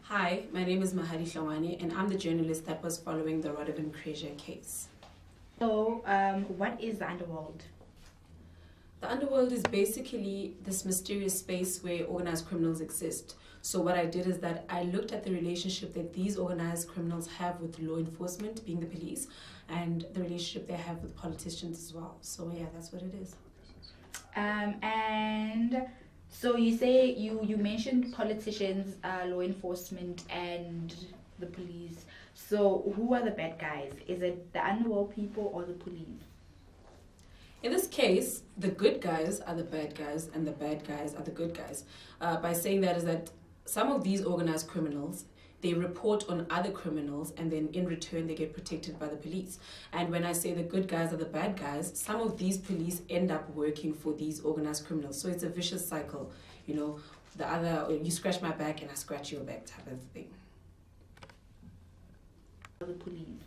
Hi, my name is Mahadi Hlawani, and I'm the journalist that was following the Rodovin Krejcir case. So, what is the underworld? The underworld is basically this mysterious space where organized criminals exist. So what I did is that I looked at the relationship that these organized criminals have with law enforcement, being the police, and the relationship they have with politicians as well. So yeah, that's what it is. And so you say you mentioned politicians, law enforcement, and the police. So who are the bad guys? Is it the underworld people or the police? In this case, the good guys are the bad guys and the bad guys are the good guys. By saying that is that some of these organized criminals, they report on other criminals and then in return they get protected by the police. And when I say the good guys are the bad guys, some of these police end up working for these organized criminals. So it's a vicious cycle, you know, the other, you scratch my back and I scratch your back type of thing. The police.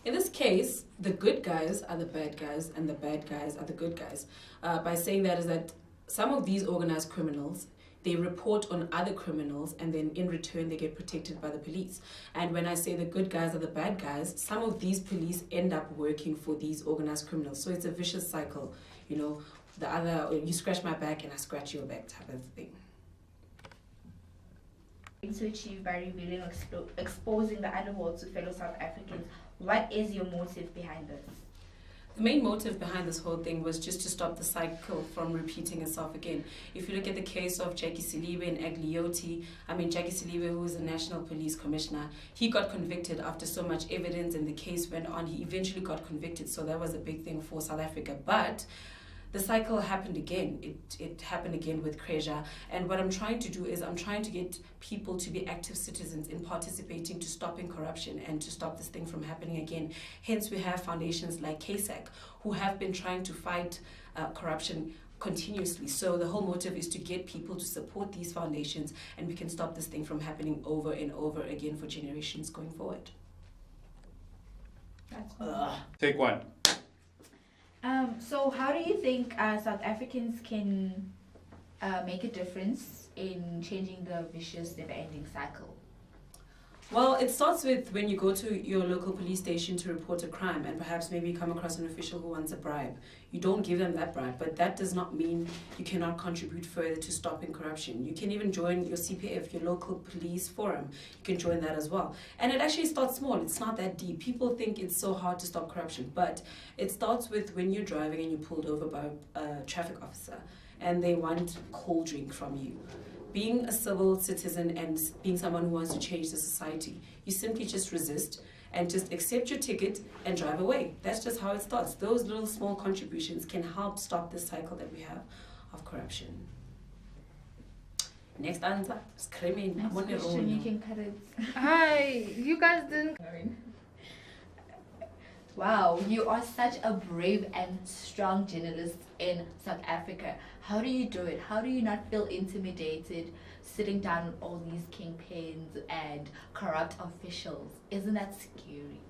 In this case, the good guys are the bad guys and the bad guys are the good guys. By saying that is that some of these organized criminals, they report on other criminals and then in return they get protected by the police. And when I say the good guys are the bad guys, some of these police end up working for these organized criminals. So it's a vicious cycle, you know, the other, you scratch my back and I scratch your back type of thing. To achieve by revealing, exposing the underworld to fellow South Africans. What is your motive behind this? The main motive behind this whole thing was just to stop the cycle from repeating itself again. If you look at the case of Jackie Silibe and Aglioti, Jackie Silibe, who was a national police commissioner, he got convicted after so much evidence and the case went on. He eventually got convicted, so that was a big thing for South Africa. But the cycle happened again. It happened again with Krejcir. And what I'm trying to do is I'm trying to get people to be active citizens in participating to stopping corruption and to stop this thing from happening again. Hence, we have foundations like KSAC who have been trying to fight corruption continuously. So the whole motive is to get people to support these foundations and we can stop this thing from happening over and over again for generations going forward. Take one. So how do you think South Africans can make a difference in changing the vicious, never-ending cycle? Well, it starts with when you go to your local police station to report a crime and perhaps maybe you come across an official who wants a bribe. You don't give them that bribe, but that does not mean you cannot contribute further to stopping corruption. You can even join your CPF, your local police forum. You can join that as well. And it actually starts small. It's not that deep. People think it's so hard to stop corruption, but it starts with when you're driving and you're pulled over by a traffic officer and they want a cold drink from you. Being a civil citizen and being someone who wants to change the society, you simply just resist and just accept your ticket and drive away. That's just how it starts. Those little small contributions can help stop this cycle that we have of corruption. Next answer, screaming. Next question, you can cut it. Hi, you guys didn't. Wow, you are such a brave and strong journalist in South Africa. How do you do it? How do you not feel intimidated sitting down with all these kingpins and corrupt officials? Isn't that scary?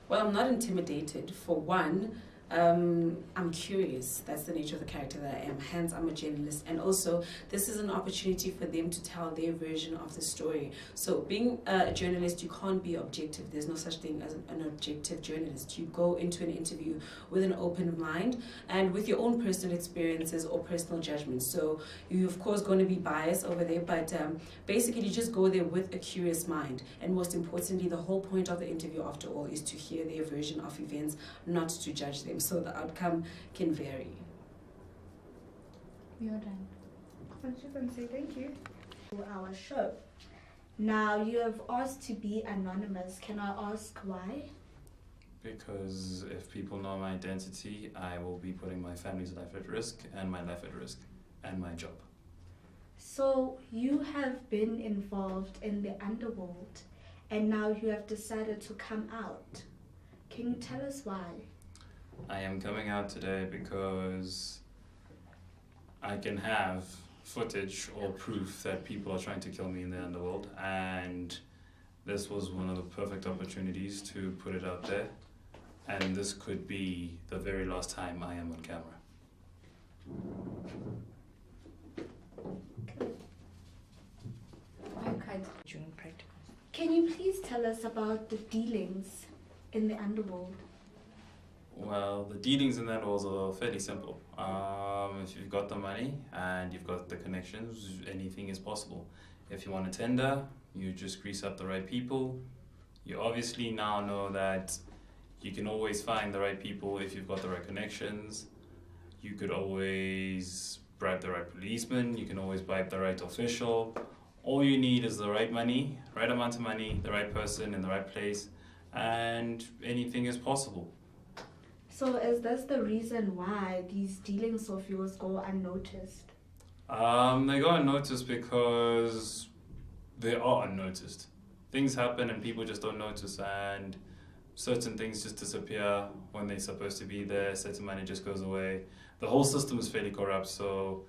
Well, I'm not intimidated. For one, I'm curious. That's the nature of the character that I am. Hence, I'm a journalist. And also, this is an opportunity for them to tell their version of the story. So being a journalist, you can't be objective. There's no such thing as an objective journalist. You go into an interview with an open mind and with your own personal experiences or personal judgments. So you're, of course, going to be biased over there, but basically, you just go there with a curious mind. And most importantly, the whole point of the interview, after all, is to hear their version of events, not to judge them. So the outcome can vary. You're done. What you can say thank you. Our show. Now you have asked to be anonymous. Can I ask why? Because if people know my identity, I will be putting my family's life at risk and my life at risk and my job. So you have been involved in the underworld and now you have decided to come out. Can you tell us why? I am coming out today because I can have footage or proof that people are trying to kill me in the underworld, and this was one of the perfect opportunities to put it out there, and this could be the very last time I am on camera. Okay. you please tell us about the dealings in the underworld? Well, the dealings in that was fairly simple. If you've got the money and you've got the connections, anything is possible. If you want a tender, you just grease up the right people. You obviously now know that you can always find the right people if you've got the right connections. You could always bribe the right policeman, you can always bribe the right official. All you need is the right money, right amount of money, the right person in the right place, and anything is possible. So is this the reason why these dealings of yours go unnoticed? They go unnoticed because they are unnoticed. Things happen and people just don't notice, and certain things just disappear when they're supposed to be there, certain money just goes away. The whole system is fairly corrupt, so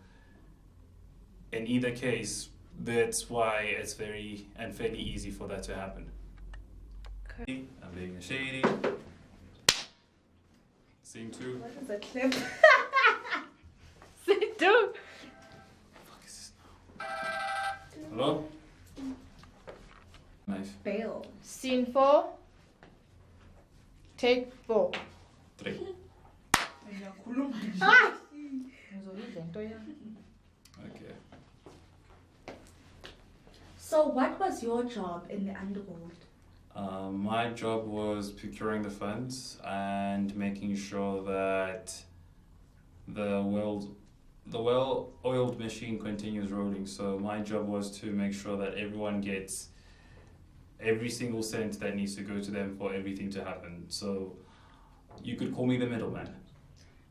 in either case, that's why it's very and fairly easy for that to happen. Okay. I'm being shady. Scene 2. What is a clip? Sit down. Fuck is this now? Hello? Knife. Bail. Scene 4. Take 4. 3. Okay. So what was your job in the underworld? My job was procuring the funds and making sure that the well-oiled machine continues rolling. So my job was to make sure that everyone gets every single cent that needs to go to them for everything to happen. So you could call me the middleman.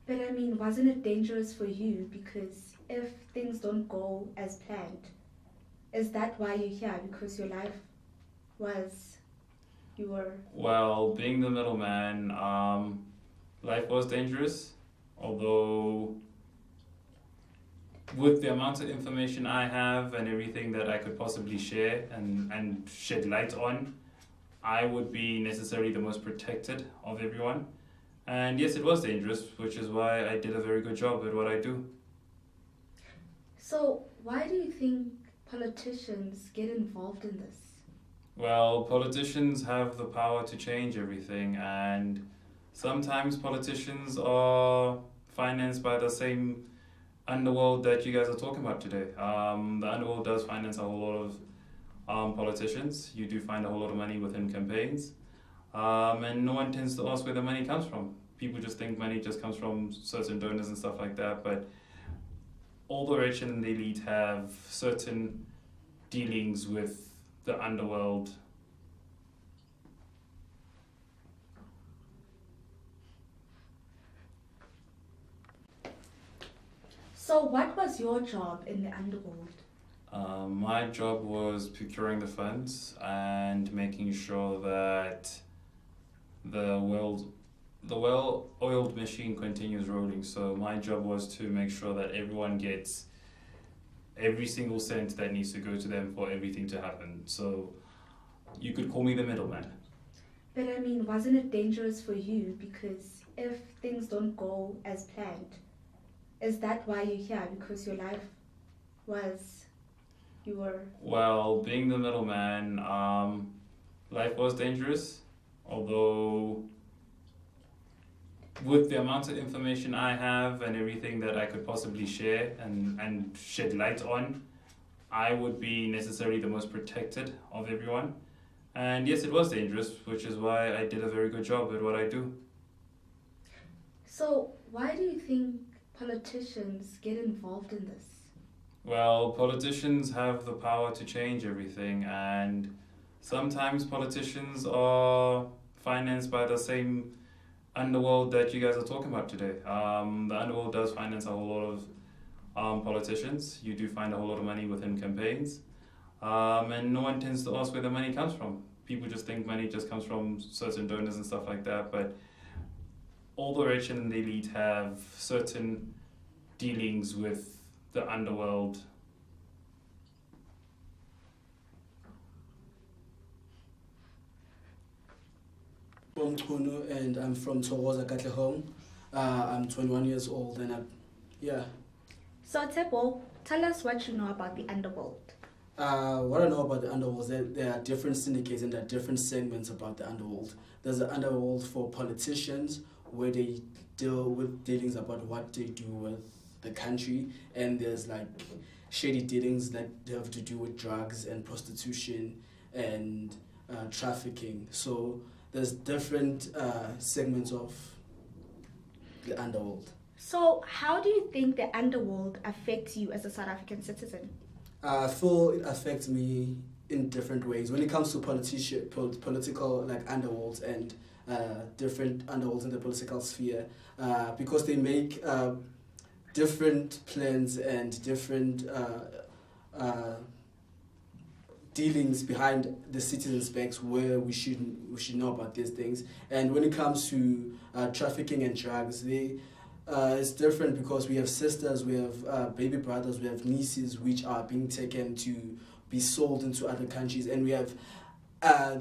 But I mean, wasn't it dangerous for you? Because if things don't go as planned, is that why you're here? Because your life was, you were... Well, being the middleman, life was dangerous, although with the amount of information I have and everything that I could possibly share and shed light on, I would be necessarily the most protected of everyone. And yes, it was dangerous, which is why I did a very good job at what I do. So why do you think politicians get involved in this? Well, politicians have the power to change everything, and sometimes politicians are financed by the same underworld that you guys are talking about today. The underworld does finance a whole lot of politicians. You do find a whole lot of money within campaigns, and no one tends to ask where the money comes from. People just think money just comes from certain donors and stuff like that, but all the rich and the elite have certain dealings with the underworld. So what was your job in the underworld? My job was procuring the funds and making sure that the well-oiled machine continues rolling. So my job was to make sure that everyone gets every single cent that needs to go to them for everything to happen. So you could call me the middleman. But I mean, wasn't it dangerous for you? Because if things don't go as planned, is that why you're here? Because your life was, you were... Well, being the middleman, life was dangerous, although with the amount of information I have and everything that I could possibly share and shed light on, I would be necessarily the most protected of everyone. And yes, it was dangerous, which is why I did a very good job at what I do. So why do you think politicians get involved in this? Well, politicians have the power to change everything, and sometimes politicians are financed by the same underworld that you guys are talking about today. The underworld does finance a whole lot of politicians. You do find a whole lot of money within campaigns, and no one tends to ask where the money comes from. People just think money just comes from certain donors and stuff like that, but all the rich and the elite have certain dealings with the underworld. From Kunu, and I'm from Togoza Katlehong. I'm 21 years old, and yeah. So Tebo, tell us what you know about the underworld. What I know about the underworld is that there are different syndicates and there are different segments about the underworld. There's the underworld for politicians, where they deal with dealings about what they do with the country, and there's like shady dealings that have to do with drugs and prostitution and trafficking. So there's different segments of the underworld. So, how do you think the underworld affects you as a South African citizen? I feel it affects me in different ways. When it comes to political like underworlds and different underworlds in the political sphere, because they make different plans and different dealings behind the citizens' backs, where we should know about these things. And when it comes to trafficking and drugs, it's different because we have sisters, we have baby brothers, we have nieces which are being taken to be sold into other countries, and we have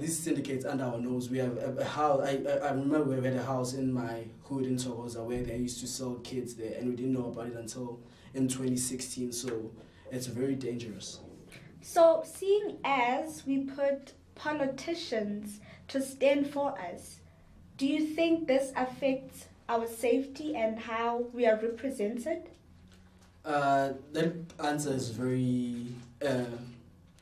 these syndicates under our nose. We have a house. I remember we had a house in my hood in Togoza where they used to sell kids there, and we didn't know about it until in 2016. So it's very dangerous. So, seeing as we put politicians to stand for us, do you think this affects our safety and how we are represented? That answer is very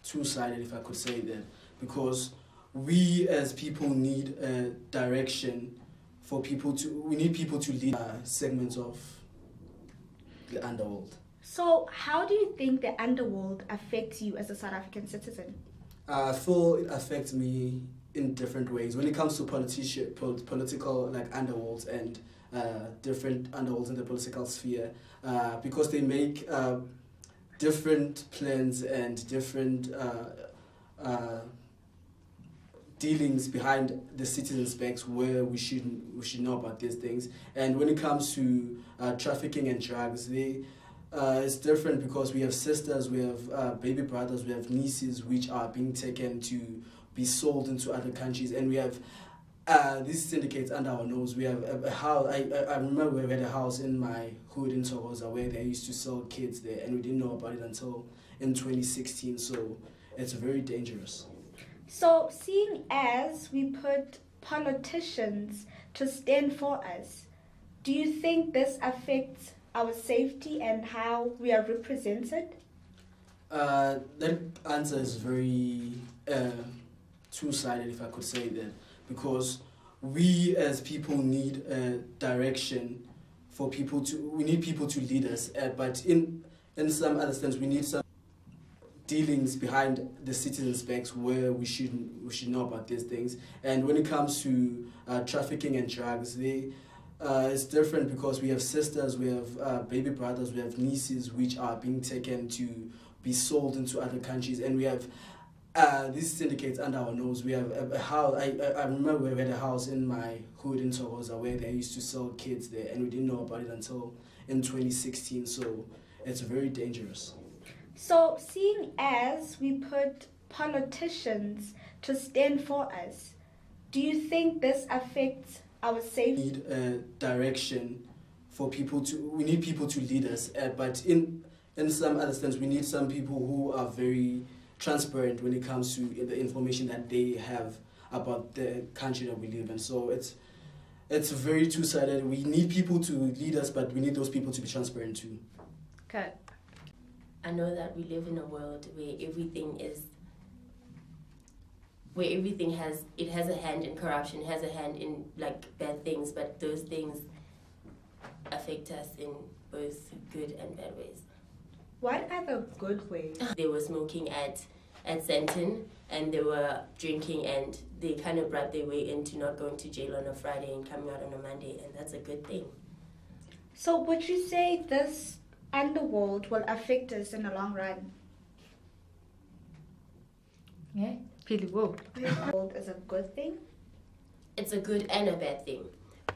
two-sided, if I could say that, because we as people need a direction for people to. We need people to lead segments of the underworld. So, how do you think the underworld affects you as a South African citizen? I feel it affects me in different ways. When it comes to political like underworlds and different underworlds in the political sphere, because they make different plans and different dealings behind the citizens' backs, where we should know about these things. And when it comes to trafficking and drugs, it's different because we have sisters, we have baby brothers, we have nieces which are being taken to be sold into other countries, and we have these syndicates under our nose. We have a house. I remember we had a house in my hood in Togoza where they used to sell kids there, and we didn't know about it until in 2016. So it's very dangerous. So, seeing as we put politicians to stand for us, do you think this affects our safety and how we are represented? That answer is very two-sided, if I could say that, because we as people need a direction for people to. We need people to lead us, but in some other sense, we need some dealings behind the citizens' backs, where we should know about these things. And when it comes to trafficking and drugs, it's different because we have sisters, we have baby brothers, we have nieces which are being taken to be sold into other countries, and we have these syndicates under our nose. We have a house. I remember we had a house in my hood in Togoza where they used to sell kids there, and we didn't know about it until in 2016. So it's very dangerous. So, seeing as we put politicians to stand for us, do you think this affects our safety? We need a direction for people to. We need people to lead us, but in some other sense, we need some people who are very transparent when it comes to the information that they have about the country that we live in. So it's very two-sided. We need people to lead us, but we need those people to be transparent too. Okay. I know that we live in a world where everything has a hand in corruption, has a hand in like bad things, but those things affect us in both good and bad ways. What are the good ways? They were smoking at Senton, and they were drinking, and they kind of brought their way into not going to jail on a Friday and coming out on a Monday, and that's a good thing. So, would you say this underworld will affect us in the long run? Yeah, really will. Underworld is a good thing. It's a good and a bad thing.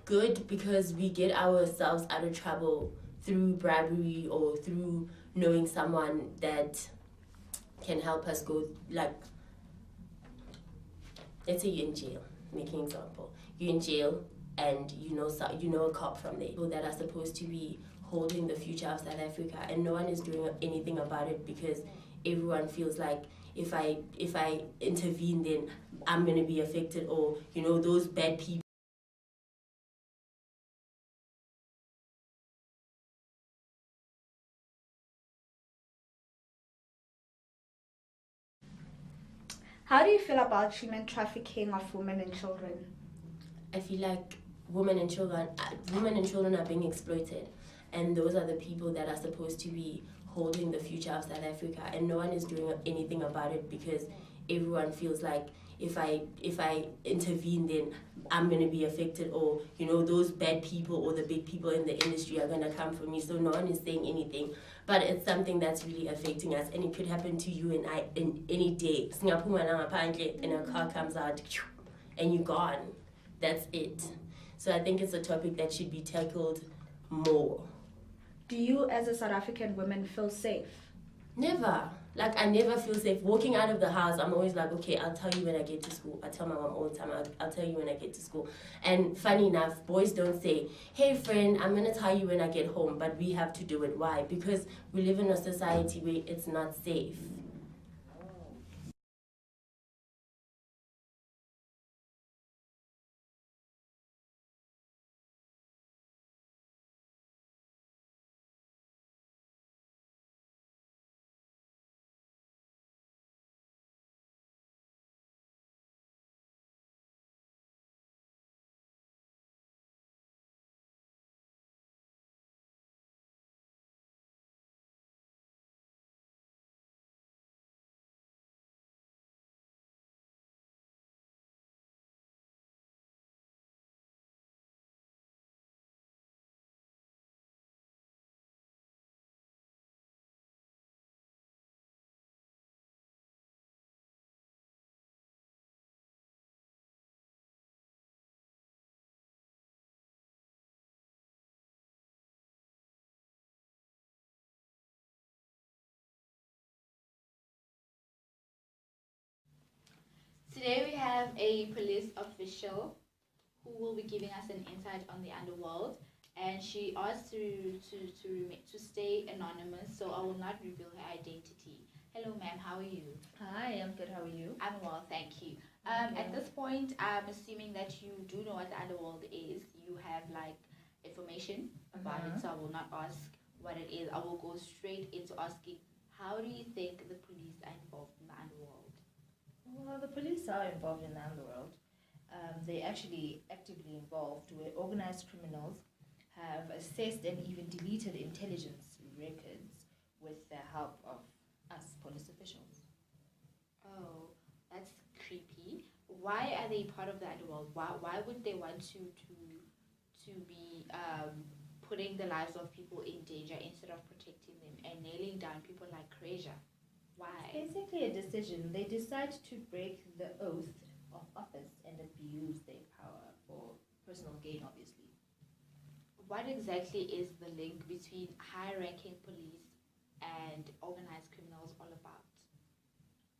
Good because we get ourselves out of trouble through bribery or through knowing someone that can help us go, like, let's say you're in jail, making an example. You're in jail and you know a cop from there, people that are supposed to be holding the future of South Africa, and no one is doing anything about it because everyone feels like if I intervene, then I'm gonna be affected, or those bad people. How do you feel about human trafficking of women and children? I feel like women and children are being exploited, and those are the people that are supposed to be holding the future of South Africa, and no one is doing anything about it because everyone feels like if I intervene, then I'm gonna be affected, or those bad people or the big people in the industry are gonna come for me. So no one is saying anything, but it's something that's really affecting us, and it could happen to you and I in any day. And a car comes out, and you're gone. That's it. So I think it's a topic that should be tackled more. Do you, as a South African woman, feel safe? Never. Like, I never feel safe. Walking out of the house, I'm always like, okay, I'll tell you when I get to school. I tell my mom all the time, I'll tell you when I get to school. And funny enough, boys don't say, hey friend, I'm going to tell you when I get home. But we have to do it. Why? Because we live in a society where it's not safe. Today we have a police official who will be giving us an insight on the underworld, and she asked to stay anonymous, so I will not reveal her identity. Hello, ma'am. How are you? Hi, I'm good. How are you? I'm well, thank you. Okay. At this point, I'm assuming that you do know what the underworld is. You have like information about it, so I will not ask what it is. I will go straight into asking, how do you think the police are involved in the underworld? Well, the police are involved in the underworld. They're actually actively involved where organized criminals have assessed and even deleted intelligence records with the help of us police officials. Oh, that's creepy. Why are they part of the underworld? Why would they want to be putting the lives of people in danger instead of protecting them and nailing down people like Kreja? Why? It's basically a decision. They decide to break the oath of office and abuse their power for personal gain, obviously. What exactly is the link between high-ranking police and organized criminals all about?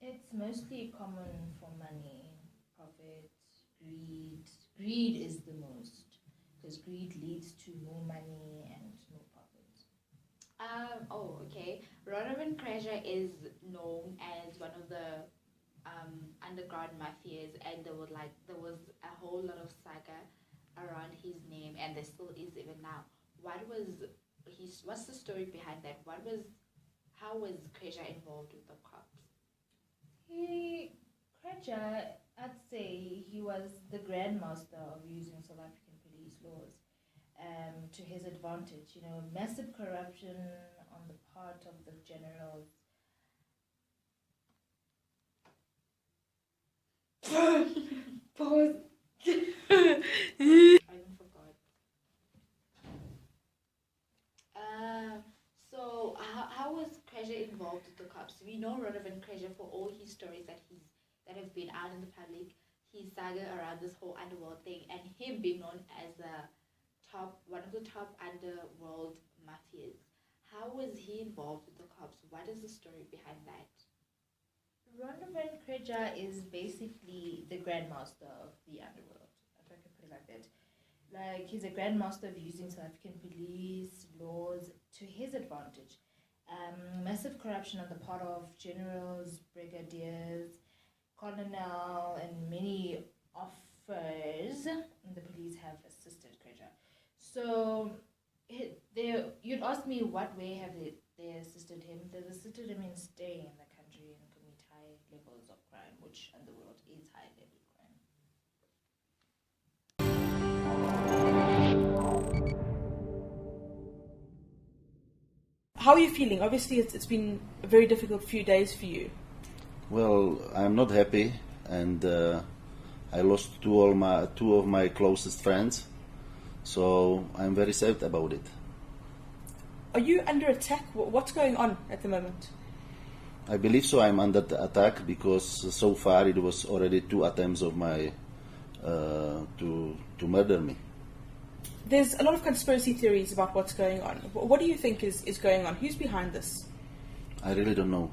It's mostly common for money, profit, greed. Greed is the most, because greed leads to more money and more profit. Oh, okay. Ronovan Kreja is known as one of the underground mafias, and there was a whole lot of saga around his name, and there still is even now. What's the story behind that? How was Kreja involved with the cops? Kreja, I'd say he was the grandmaster of using South African police laws to his advantage. Massive corruption on the part of the generals. Pause. I even forgot. So how was Kreja involved with the cops? We know Ronovan Kreja for all his stories that have been out in the public, his saga around this whole underworld thing, and him being known as one of the top underworld mafias. How was he involved with the cops? What is the story behind that? Ronovan Kreja is basically the grandmaster of the underworld, if I can put it like that. Like, he's a grandmaster of using South African police laws to his advantage. Massive corruption on the part of generals, brigadiers, colonel, and many offers in the police have assisted Kreja. So you'd ask me what way have they assisted him. They've assisted him in staying in the country and commit high levels of crime, which in the world is high level crime. How are you feeling? Obviously, it's been a very difficult few days for you. Well, I'm not happy, and I lost two of my closest friends, so I'm very sad about it. Are you under attack? What's going on at the moment? I believe so. I'm under attack because so far it was already 2 attempts of my to murder me. There's a lot of conspiracy theories about what's going on. What do you think is going on? Who's behind this? I really don't know.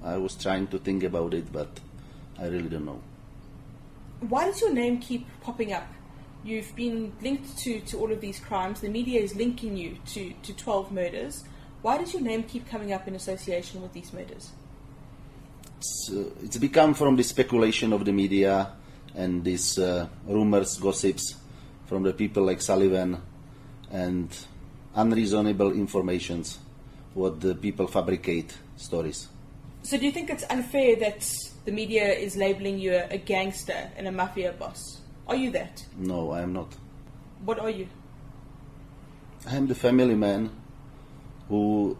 I was trying to think about it, but I really don't know. Why does your name keep popping up? You've been linked to all of these crimes. The media is linking you to 12 murders. Why does your name keep coming up in association with these murders? It's become from the speculation of the media and these rumors, gossips from the people like Sullivan and unreasonable informations, what the people fabricate stories. So do you think it's unfair that the media is labeling you a gangster and a mafia boss? Are you that? No, I am not. What are you? I am the family man who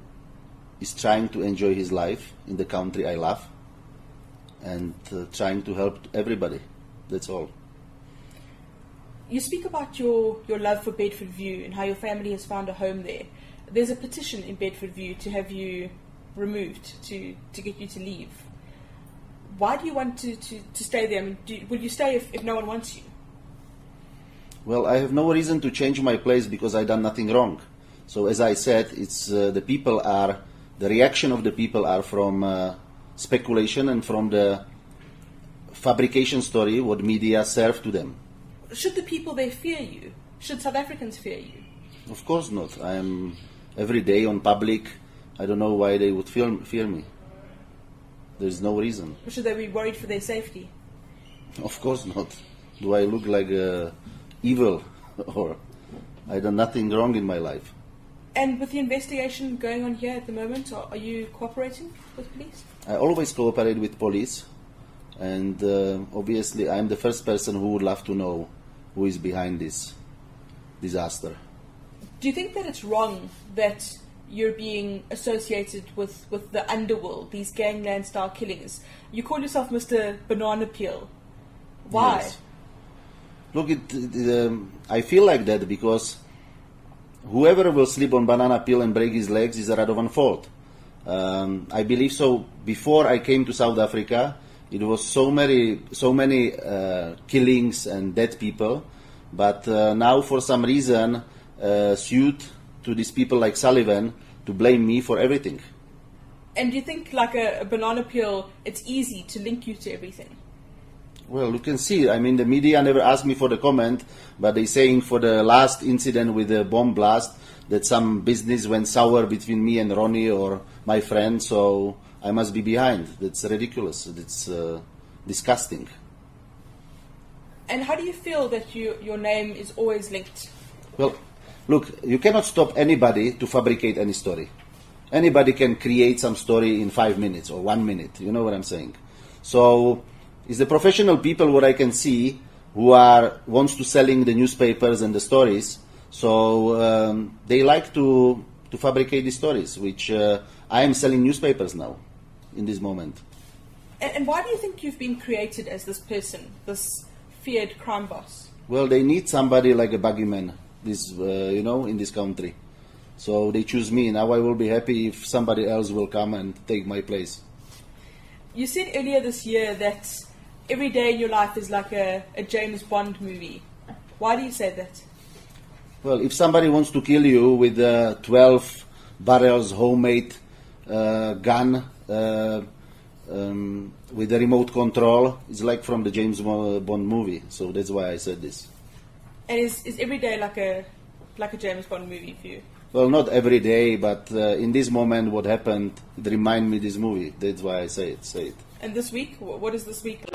is trying to enjoy his life in the country I love and trying to help everybody. That's all. You speak about your love for Bedford View and how your family has found a home there. There's a petition in Bedford View to have you removed, to get you to leave. Why do you want to stay there? I mean, will you stay if no one wants you? Well, I have no reason to change my place because I've done nothing wrong. So as I said, it's the reaction of the people are from speculation and from the fabrication story what media serve to them. Should the people there fear you? Should South Africans fear you? Of course not. I am every day on public. I don't know why they would fear me. There's no reason. Should they be worried for their safety? Of course not. Do I look like evil or I done nothing wrong in my life? And with the investigation going on here at the moment, are you cooperating with police? I always cooperate with police, and obviously I'm the first person who would love to know who is behind this disaster. Do you think that it's wrong that you're being associated with the underworld, these gangland style killings? You call yourself Mr. Banana Peel. Why? Yes. Look, I feel like that because whoever will sleep on banana peel and break his legs is a Radovan fault. I believe so. Before I came to South Africa, it was so many killings and dead people, but now for some reason suit to these people like Sullivan to blame me for everything. And do you think, like a banana peel, it's easy to link you to everything? Well, you can see, I mean, the media never asked me for the comment, but they saying for the last incident with the bomb blast that some business went sour between me and Ronnie or my friend, so I must be behind. That's ridiculous. It's disgusting. And how do you feel that your name is always linked? Well, look, you cannot stop anybody to fabricate any story. Anybody can create some story in 5 minutes or 1 minute, you know what I'm saying? So it's the professional people, what I can see, who wants to selling the newspapers and the stories. So they like to fabricate these stories, which I am selling newspapers now, in this moment. And why do you think you've been created as this person, this feared crime boss? Well, they need somebody like a buggyman, in this country. So they choose me. Now I will be happy if somebody else will come and take my place. You said earlier this year that every day in your life is like a James Bond movie. Why do you say that? Well, if somebody wants to kill you with a 12 barrels homemade gun with a remote control, it's like from the James Bond movie. So that's why I said this. And is every day like a James Bond movie for you? Well, not every day, but in this moment, what happened, it reminded me this movie. That's why I say it. And this week, what is this week like?